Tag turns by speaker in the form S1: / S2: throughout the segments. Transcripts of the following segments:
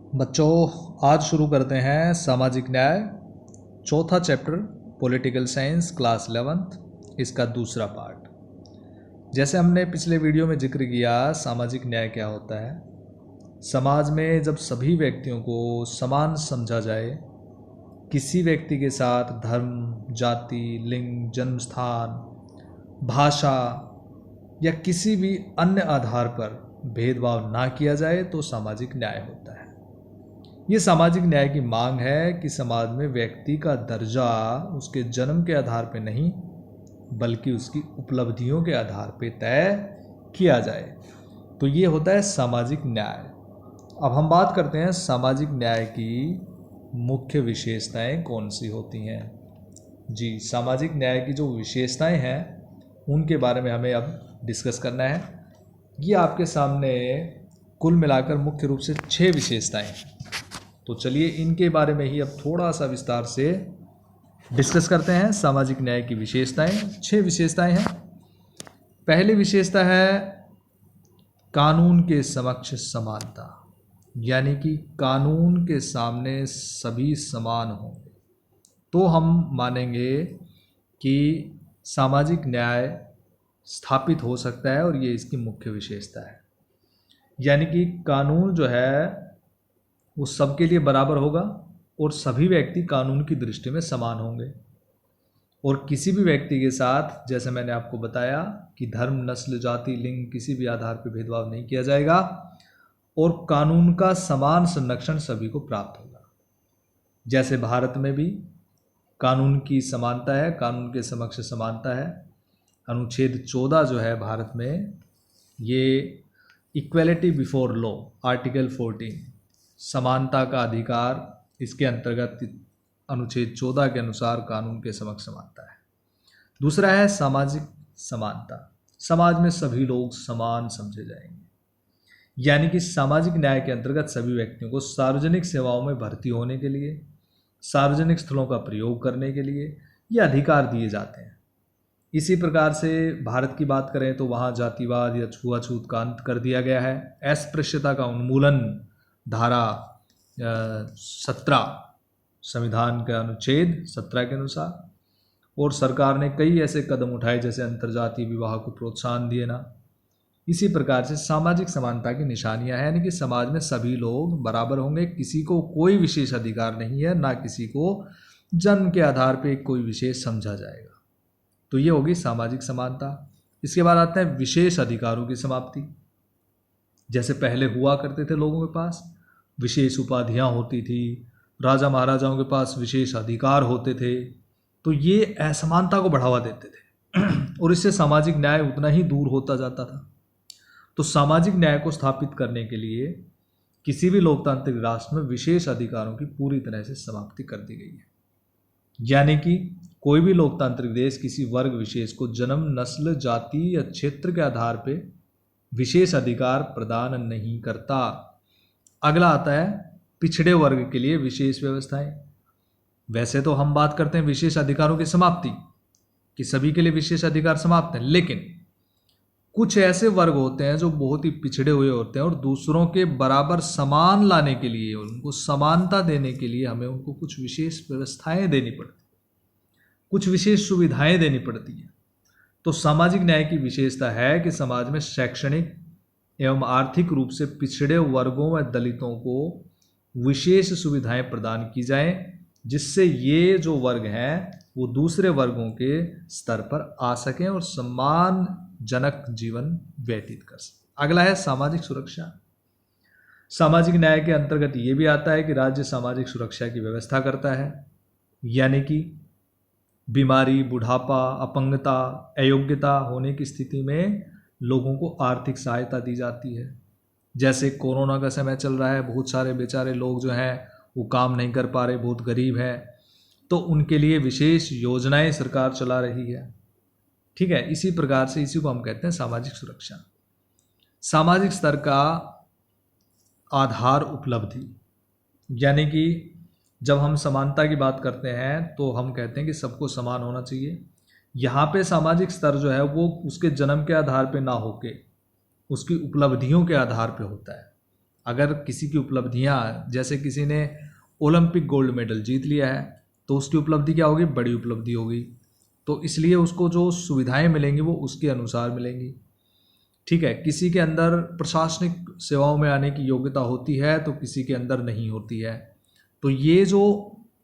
S1: बच्चों, आज शुरू करते हैं सामाजिक न्याय, चौथा chapter political science, class 11th, इसका दूसरा पार्ट। जैसे हमने पिछले वीडियो में जिक्र किया, सामाजिक न्याय क्या होता है। समाज में जब सभी व्यक्तियों को समान समझा जाए, किसी व्यक्ति के साथ धर्म, जाति, लिंग, जन्म स्थान, भाषा या किसी भी अन्य आधार पर भेदभाव ना किया जाए तो सामाजिक न्याय होता है। ये सामाजिक न्याय की मांग है कि समाज में व्यक्ति का दर्जा उसके जन्म के आधार पर नहीं बल्कि उसकी उपलब्धियों के आधार पर तय किया जाए। तो ये होता है सामाजिक न्याय। अब हम बात करते हैं सामाजिक न्याय की मुख्य विशेषताएं कौन सी होती हैं। जी, सामाजिक न्याय की जो विशेषताएं हैं उनके बारे में हमें अब डिस्कस करना है। ये आपके सामने कुल मिलाकर मुख्य रूप से 6 विशेषताएं हैं। तो चलिए इनके बारे में ही अब थोड़ा सा विस्तार से डिस्कस करते हैं। सामाजिक न्याय की विशेषताएं 6 विशेषताएं हैं। पहली विशेषता है कानून के समक्ष समानता, यानी कि कानून के सामने सभी समान होंगे तो हम मानेंगे कि सामाजिक न्याय स्थापित हो सकता है, और ये इसकी मुख्य विशेषता है। यानी कि कानून जो है वो सबके लिए बराबर होगा और सभी व्यक्ति कानून की दृष्टि में समान होंगे, और किसी भी व्यक्ति के साथ, जैसे मैंने आपको बताया, कि धर्म, नस्ल, जाति, लिंग, किसी भी आधार पर भेदभाव नहीं किया जाएगा, और कानून का समान संरक्षण सभी को प्राप्त होगा। जैसे भारत में भी कानून की समानता है, कानून के समक्ष समानता है। अनुच्छेद 14 जो है भारत में, ये इक्वलिटी बिफोर लॉ, आर्टिकल 14, समानता का अधिकार, इसके अंतर्गत अनुच्छेद 14 के अनुसार कानून के समक्ष समानता है। दूसरा है सामाजिक समानता। समाज में सभी लोग समान समझे जाएंगे, यानी कि सामाजिक न्याय के अंतर्गत सभी व्यक्तियों को सार्वजनिक सेवाओं में भर्ती होने के लिए, सार्वजनिक स्थलों का प्रयोग करने के लिए ये अधिकार दिए जाते हैं। इसी प्रकार से भारत की बात करें तो वहाँ जातिवाद या छुआछूत का अंत कर दिया गया है। अस्पृश्यता का उन्मूलन धारा 17 संविधान के अनुच्छेद 17 के अनुसार, और सरकार ने कई ऐसे कदम उठाए जैसे अंतर्जातीय विवाह को प्रोत्साहन देना। इसी प्रकार से सामाजिक समानता की निशानियां हैं, यानी कि समाज में सभी लोग बराबर होंगे, किसी को कोई विशेष अधिकार नहीं है, ना किसी को जन्म के आधार पर कोई विशेष समझा जाएगा। तो ये होगी सामाजिक समानता। इसके बाद आता है विशेष अधिकारों की समाप्ति। जैसे पहले हुआ करते थे लोगों के पास विशेष उपाधियां होती थी, राजा महाराजाओं के पास विशेष अधिकार होते थे, तो ये असमानता को बढ़ावा देते थे और इससे सामाजिक न्याय उतना ही दूर होता जाता था। तो सामाजिक न्याय को स्थापित करने के लिए किसी भी लोकतांत्रिक राष्ट्र में विशेष अधिकारों की पूरी तरह से समाप्ति कर दी गई है। यानी कि कोई भी लोकतांत्रिक देश किसी वर्ग विशेष को जन्म, नस्ल, जाति या क्षेत्र के आधार पर विशेष अधिकार प्रदान नहीं करता। अगला आता है पिछड़े वर्ग के लिए विशेष व्यवस्थाएं। वैसे तो हम बात करते हैं विशेष अधिकारों की समाप्ति, कि सभी के लिए विशेष अधिकार समाप्त हैं, लेकिन कुछ ऐसे वर्ग होते हैं जो बहुत ही पिछड़े हुए होते हैं, और दूसरों के बराबर समान लाने के लिए, उनको समानता देने के लिए हमें उनको कुछ विशेष व्यवस्थाएं देनी पड़ती, कुछ विशेष सुविधाएं देनी पड़ती हैं। तो सामाजिक न्याय की विशेषता है कि समाज में शैक्षणिक एवं आर्थिक रूप से पिछड़े वर्गों व दलितों को विशेष सुविधाएं प्रदान की जाएं, जिससे ये जो वर्ग हैं वो दूसरे वर्गों के स्तर पर आ सकें और सम्मानजनक जीवन व्यतीत कर सकें। अगला है सामाजिक सुरक्षा। सामाजिक न्याय के अंतर्गत ये भी आता है कि राज्य सामाजिक सुरक्षा की व्यवस्था करता है, यानी कि बीमारी, बुढ़ापा, अपंगता, अयोग्यता होने की स्थिति में लोगों को आर्थिक सहायता दी जाती है। जैसे कोरोना का समय चल रहा है, बहुत सारे बेचारे लोग जो हैं वो काम नहीं कर पा रहे, बहुत गरीब हैं, तो उनके लिए विशेष योजनाएं सरकार चला रही है। ठीक है, इसी प्रकार से इसी को हम कहते हैं सामाजिक सुरक्षा। सामाजिक स्तर का आधार उपलब्धि, यानी कि जब हम समानता की बात करते हैं तो हम कहते हैं कि सबको समान होना चाहिए। यहाँ पे सामाजिक स्तर जो है वो उसके जन्म के आधार पे ना होके उसकी उपलब्धियों के आधार पे होता है। अगर किसी की उपलब्धियाँ, जैसे किसी ने ओलंपिक गोल्ड मेडल जीत लिया है तो उसकी उपलब्धि क्या होगी, बड़ी उपलब्धि होगी, तो इसलिए उसको जो सुविधाएं मिलेंगी वो उसके अनुसार मिलेंगी। ठीक है, किसी के अंदर प्रशासनिक सेवाओं में आने की योग्यता होती है तो किसी के अंदर नहीं होती है। तो ये जो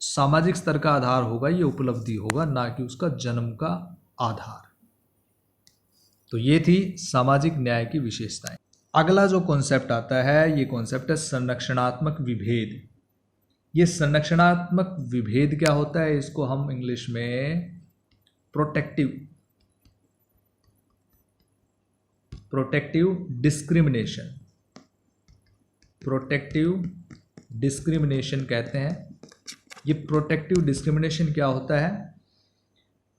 S1: सामाजिक स्तर का आधार होगा ये उपलब्धि होगा, ना कि उसका जन्म का आधार। तो ये थी सामाजिक न्याय की विशेषताएं। अगला जो कॉन्सेप्ट आता है ये कॉन्सेप्ट है संरक्षणात्मक विभेद। ये संरक्षणात्मक विभेद क्या होता है, इसको हम इंग्लिश में प्रोटेक्टिव डिस्क्रिमिनेशन कहते हैं। ये प्रोटेक्टिव डिस्क्रिमिनेशन क्या होता है,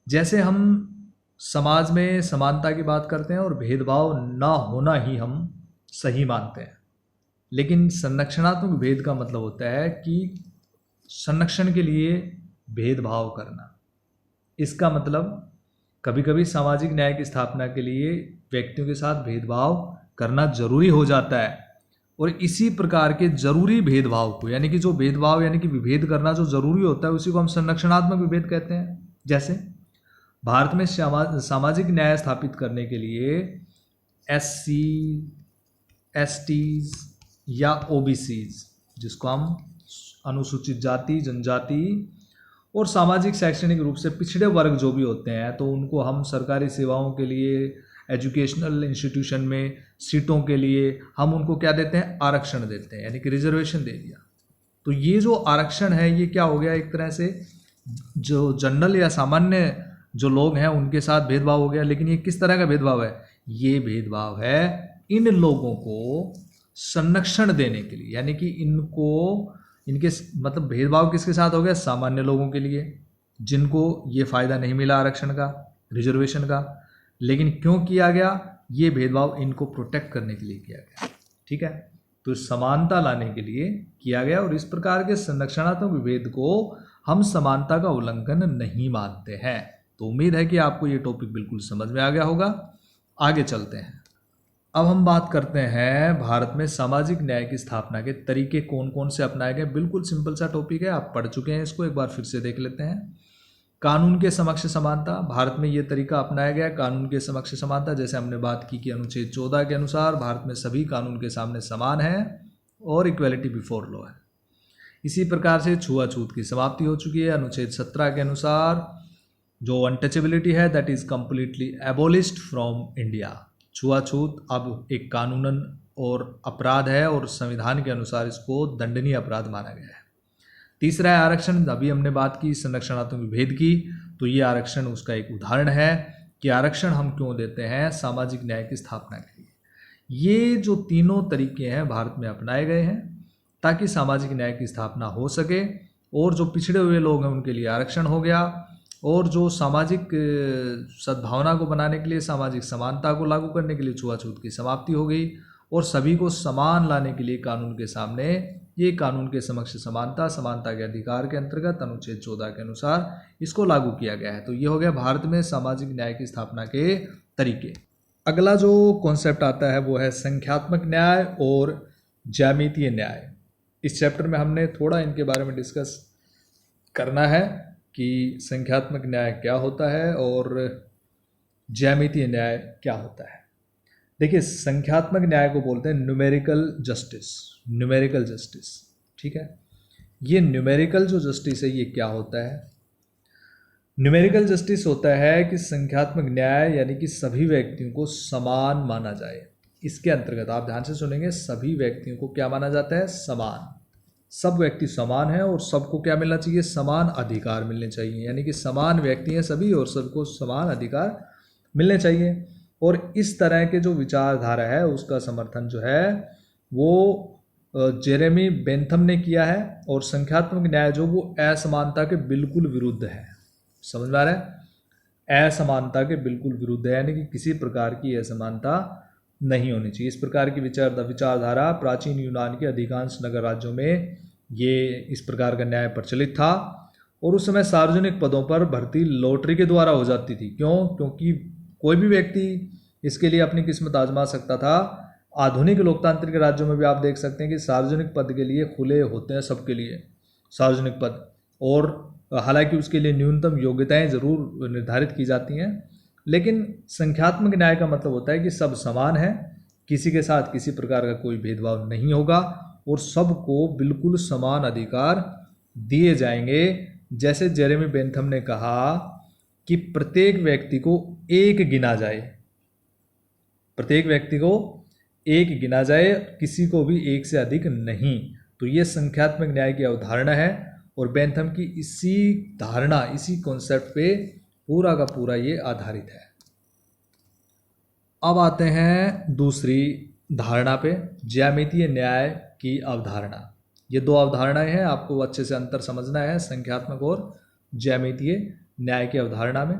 S1: जैसे हम समाज में समानता की बात करते हैं और भेदभाव ना होना ही हम सही मानते हैं, लेकिन संरक्षणात्मक भेद का मतलब होता है कि संरक्षण के लिए भेदभाव करना। इसका मतलब कभी कभी सामाजिक न्याय की स्थापना के लिए व्यक्तियों के साथ भेदभाव करना जरूरी हो जाता है, और इसी प्रकार के जरूरी भेदभाव को, यानी कि जो भेदभाव यानी कि विभेद करना जो जरूरी होता है, उसी को हम संरक्षणात्मक विभेद कहते हैं। जैसे भारत में सामाजिक न्याय स्थापित करने के लिए SC, STs या OBCs, जिसको हम अनुसूचित जाति, जनजाति और सामाजिक शैक्षणिक रूप से पिछड़े वर्ग जो भी होते हैं, तो उनको हम सरकारी सेवाओं के लिए, एजुकेशनल इंस्टीट्यूशन में सीटों के लिए हम उनको क्या देते हैं, आरक्षण देते हैं, यानी कि रिजर्वेशन दे दिया। तो ये जो आरक्षण है ये क्या हो गया, एक तरह से जो जनरल या सामान्य जो लोग हैं उनके साथ भेदभाव हो गया। लेकिन ये किस तरह का भेदभाव है, ये भेदभाव है इन लोगों को संरक्षण देने के लिए, यानी कि इनके मतलब भेदभाव किसके साथ हो गया, सामान्य लोगों के लिए, जिनको ये फायदा नहीं मिला आरक्षण का, रिजर्वेशन का। लेकिन क्यों किया गया, ये भेदभाव इनको प्रोटेक्ट करने के लिए किया गया। ठीक है, तो समानता लाने के लिए किया गया, और इस प्रकार के संरक्षणात्मक विभेद को हम समानता का उल्लंघन नहीं मानते हैं। तो उम्मीद है कि आपको ये टॉपिक बिल्कुल समझ में आ गया होगा। आगे चलते हैं। अब हम बात करते हैं भारत में सामाजिक न्याय की स्थापना के तरीके कौन कौन से अपनाए गए। बिल्कुल सिंपल सा टॉपिक है, आप पढ़ चुके हैं इसको, एक बार फिर से देख लेते हैं। कानून के समक्ष समानता, भारत में ये तरीका अपनाया गया कानून के समक्ष समानता। जैसे हमने बात की कि अनुच्छेद 14 के अनुसार भारत में सभी कानून के सामने समान है और इक्वेलिटी बिफोर लॉ है। इसी प्रकार से छुआछूत की समाप्ति हो चुकी है। अनुच्छेद 17 के अनुसार जो अनटचेबिलिटी है that is completely एबोलिश्ड from India. छुआछूत अब एक कानूनन और अपराध है और संविधान के अनुसार इसको दंडनीय अपराध माना गया है। तीसरा है आरक्षण। अभी हमने बात की संरक्षणात्मक विभेद की, तो ये आरक्षण उसका एक उदाहरण है कि आरक्षण हम क्यों देते हैं, सामाजिक न्याय की स्थापना के लिए। ये जो तीनों तरीके हैं भारत में अपनाए गए हैं ताकि सामाजिक न्याय की स्थापना हो सके, और जो पिछड़े हुए लोग हैं उनके लिए आरक्षण हो गया, और जो सामाजिक सद्भावना को बनाने के लिए, सामाजिक समानता को लागू करने के लिए छुआछूत की समाप्ति हो गई, और सभी को समान लाने के लिए कानून के सामने, ये कानून के समक्ष समानता, समानता के अधिकार के अंतर्गत अनुच्छेद 14 के अनुसार इसको लागू किया गया है। तो ये हो गया भारत में सामाजिक न्याय की स्थापना के तरीके। अगला जो कॉन्सेप्ट आता है वो है संख्यात्मक न्याय और ज्यामितीय न्याय। इस चैप्टर में हमने थोड़ा इनके बारे में डिस्कस करना है कि संख्यात्मक न्याय क्या होता है और ज्यामितीय न्याय क्या होता है। देखिए, संख्यात्मक न्याय को बोलते हैं न्यूमेरिकल जस्टिस। ठीक है, ये न्यूमेरिकल जो जस्टिस है ये क्या होता है, न्यूमेरिकल जस्टिस होता है कि संख्यात्मक न्याय यानी कि सभी व्यक्तियों को समान माना जाए। इसके अंतर्गत आप ध्यान से सुनेंगे, सभी व्यक्तियों को क्या माना जाता है, समान। सब व्यक्ति समान है और सबको क्या मिलना चाहिए, समान अधिकार मिलने चाहिए, यानी कि समान व्यक्ति हैं सभी और सबको समान अधिकार मिलने चाहिए। और इस तरह के जो विचारधारा है उसका समर्थन जो है वो जेरेमी बेंथम ने किया है, और संख्यात्मक न्याय जो वो असमानता के बिल्कुल विरुद्ध है। समझ में आ रहा है, असमानता के बिल्कुल विरुद्ध है, यानी कि किसी प्रकार की असमानता नहीं होनी चाहिए। इस प्रकार की विचारधारा प्राचीन यूनान के अधिकांश नगर राज्यों में ये इस प्रकार का न्याय प्रचलित था, और उस समय सार्वजनिक पदों पर भर्ती लॉटरी के द्वारा हो जाती थी। क्यों? क्योंकि कोई भी व्यक्ति इसके लिए अपनी किस्मत आजमा सकता था, आधुनिक लोकतांत्रिक राज्यों में भी आप देख सकते हैं कि सार्वजनिक पद के लिए खुले होते हैं सबके लिए सार्वजनिक पद, और हालांकि उसके लिए न्यूनतम योग्यताएं जरूर निर्धारित की जाती हैं, लेकिन संख्यात्मक न्याय का मतलब होता है कि सब समान है, किसी के साथ किसी प्रकार का कोई भेदभाव नहीं होगा और सबको बिल्कुल समान अधिकार दिए जाएंगे। जैसे जेरेमी बेंथम ने कहा कि प्रत्येक व्यक्ति को एक गिना जाए, प्रत्येक व्यक्ति को एक गिना जाए, किसी को भी एक से अधिक नहीं। तो ये संख्यात्मक न्याय की अवधारणा है और बेंथम की इसी धारणा, इसी कॉन्सेप्ट पे पूरा का पूरा ये आधारित है। अब आते हैं दूसरी धारणा पे, ज्यामितीय न्याय की अवधारणा। ये दो अवधारणाएं हैं, आपको अच्छे से अंतर समझना है संख्यात्मक और ज्यामितीय न्याय की अवधारणा में।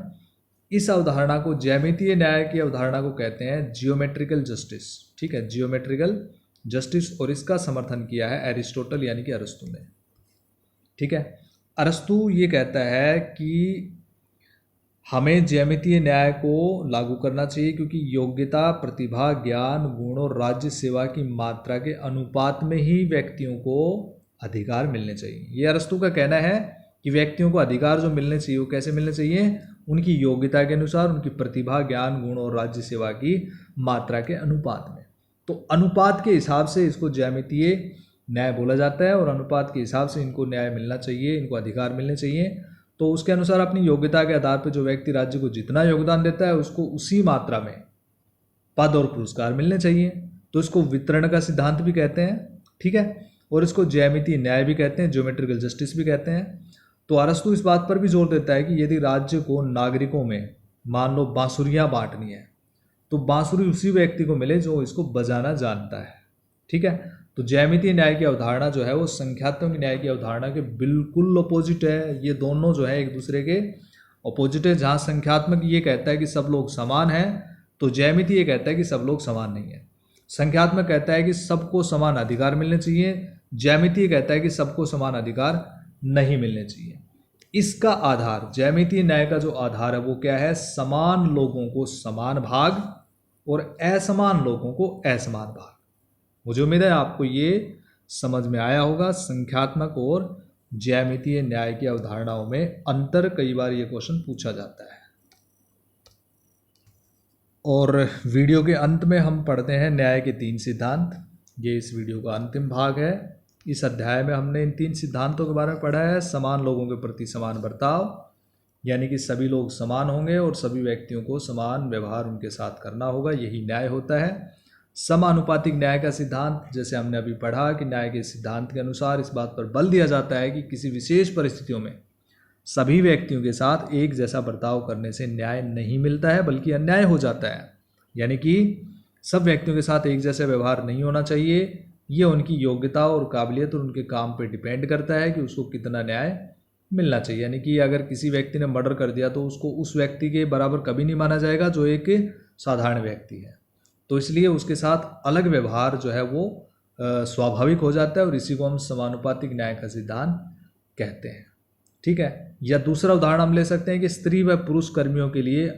S1: इस अवधारणा को, ज्यामितीय न्याय की अवधारणा को कहते हैं जियोमेट्रिकल जस्टिस। ठीक है, जियोमेट्रिकल जस्टिस, और इसका समर्थन किया है एरिस्टोटल यानी कि अरस्तू ने। ठीक है, अरस्तू ये कहता है कि हमें ज्यामितीय न्याय को लागू करना चाहिए क्योंकि योग्यता, प्रतिभा, ज्ञान, गुण और राज्य सेवा की मात्रा के अनुपात में ही व्यक्तियों को अधिकार मिलने चाहिए। ये अरस्तू का कहना है कि व्यक्तियों को अधिकार जो मिलने चाहिए वो कैसे मिलने चाहिए, उनकी योग्यता के अनुसार, उनकी प्रतिभा, ज्ञान, गुण और राज्य सेवा की मात्रा के अनुपात में। तो अनुपात के हिसाब से इसको ज्यामितीय न्याय बोला जाता है और अनुपात के हिसाब से इनको न्याय मिलना चाहिए, इनको अधिकार मिलने चाहिए। तो उसके अनुसार अपनी योग्यता के आधार पर जो व्यक्ति राज्य को जितना योगदान देता है उसको उसी मात्रा में पद और पुरस्कार मिलने चाहिए। तो इसको वितरण का सिद्धांत भी कहते हैं। ठीक है, और इसको ज्यामितीय न्याय भी कहते हैं, ज्योमेट्रिकल जस्टिस भी कहते हैं। तो अरस्तू इस बात पर भी जोर देता है कि यदि राज्य को नागरिकों में मान लो बांसुरियां बांटनी है तो बांसुरी उसी व्यक्ति को मिले जो इसको बजाना जानता है। ठीक है, तो ज्यामितीय न्याय की अवधारणा जो है वो संख्यात्मक न्याय की अवधारणा के बिल्कुल अपोजिट है। ये दोनों जो है एक दूसरे के अपोजिट है। जहाँ संख्यात्मक ये कहता है कि सब लोग समान हैं तो ज्यामितीय कहता है कि सब लोग समान नहीं है। संख्यात्मक कहता है कि सबको समान अधिकार मिलने चाहिए, ज्यामितीय कहता है कि सबको समान अधिकार नहीं मिलने चाहिए। इसका आधार, ज्यामितीय न्याय का जो आधार है वो क्या है, समान लोगों को समान भाग और असमान लोगों को असमान भाग। मुझे उम्मीद है आपको ये समझ में आया होगा। संख्यात्मक और ज्यामितीय न्याय की अवधारणाओं में अंतर, कई बार ये क्वेश्चन पूछा जाता है। और वीडियो के अंत में हम पढ़ते हैं न्याय के 3 सिद्धांत। ये इस वीडियो का अंतिम भाग है। इस अध्याय में हमने इन 3 सिद्धांतों के बारे में पढ़ा है। समान लोगों के प्रति समान बर्ताव, यानी कि सभी लोग समान होंगे और सभी व्यक्तियों को समान व्यवहार उनके साथ करना होगा, यही न्याय होता है। समानुपातिक न्याय का सिद्धांत, जैसे हमने अभी पढ़ा कि न्याय के सिद्धांत के अनुसार इस बात पर बल दिया जाता है कि किसी विशेष परिस्थितियों में सभी व्यक्तियों के साथ एक जैसा बर्ताव करने से न्याय नहीं मिलता है बल्कि अन्याय हो जाता है। यानी कि सब व्यक्तियों के साथ एक जैसा व्यवहार नहीं होना चाहिए। ये उनकी योग्यता और काबिलियत और उनके काम पर डिपेंड करता है कि उसको कितना न्याय मिलना चाहिए। यानी कि अगर किसी व्यक्ति ने मर्डर कर दिया तो उसको उस व्यक्ति के बराबर कभी नहीं माना जाएगा जो एक साधारण व्यक्ति है। तो इसलिए उसके साथ अलग व्यवहार जो है वो स्वाभाविक हो जाता है और इसी को हम समानुपातिक न्याय का सिद्धांत कहते हैं। ठीक है, या दूसरा उदाहरण हम ले सकते हैं कि स्त्री व पुरुष कर्मियों के लिए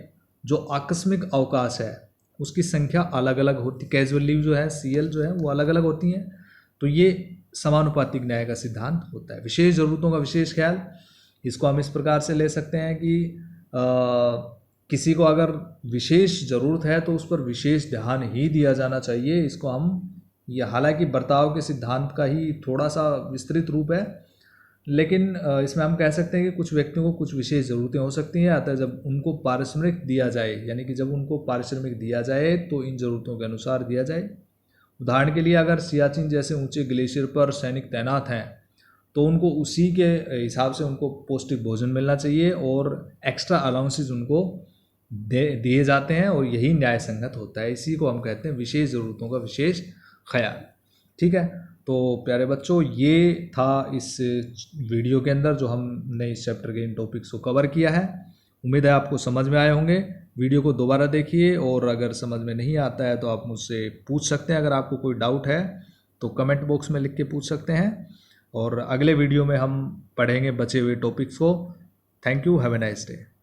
S1: जो आकस्मिक अवकाश है उसकी संख्या अलग अलग होती, कैजुअल लीव जो है, CL जो है वो अलग अलग होती हैं। तो ये समानुपातिक न्याय का सिद्धांत होता है। विशेष ज़रूरतों का विशेष ख्याल, इसको हम इस प्रकार से ले सकते हैं कि किसी को अगर विशेष ज़रूरत है तो उस पर विशेष ध्यान ही दिया जाना चाहिए। इसको हम, ये हालांकि बर्ताव के सिद्धांत का ही थोड़ा सा विस्तृत रूप है, लेकिन इसमें हम कह सकते हैं कि कुछ व्यक्तियों को कुछ विशेष ज़रूरतें हो सकती हैं, अतः जब उनको पारिश्रमिक दिया जाए, यानी कि जब उनको पारिश्रमिक दिया जाए तो इन ज़रूरतों के अनुसार दिया जाए। उदाहरण के लिए अगर सियाचिन जैसे ऊंचे ग्लेशियर पर सैनिक तैनात हैं तो उनको उसी के हिसाब से उनको पौष्टिक भोजन मिलना चाहिए और एक्स्ट्रा अलाउंसेस उनको दिए जाते हैं और यही न्याय संगत होता है। इसी को हम कहते हैं विशेष ज़रूरतों का विशेष ख्याल। ठीक है, तो प्यारे बच्चों, ये था इस वीडियो के अंदर जो हमने इस चैप्टर के इन टॉपिक्स को कवर किया है। उम्मीद है आपको समझ में आए होंगे। वीडियो को दोबारा देखिए और अगर समझ में नहीं आता है तो आप मुझसे पूछ सकते हैं। अगर आपको कोई डाउट है तो कमेंट बॉक्स में लिख के पूछ सकते हैं और अगले वीडियो में हम पढ़ेंगे बचे हुए टॉपिक्स को। Thank you, have a nice day.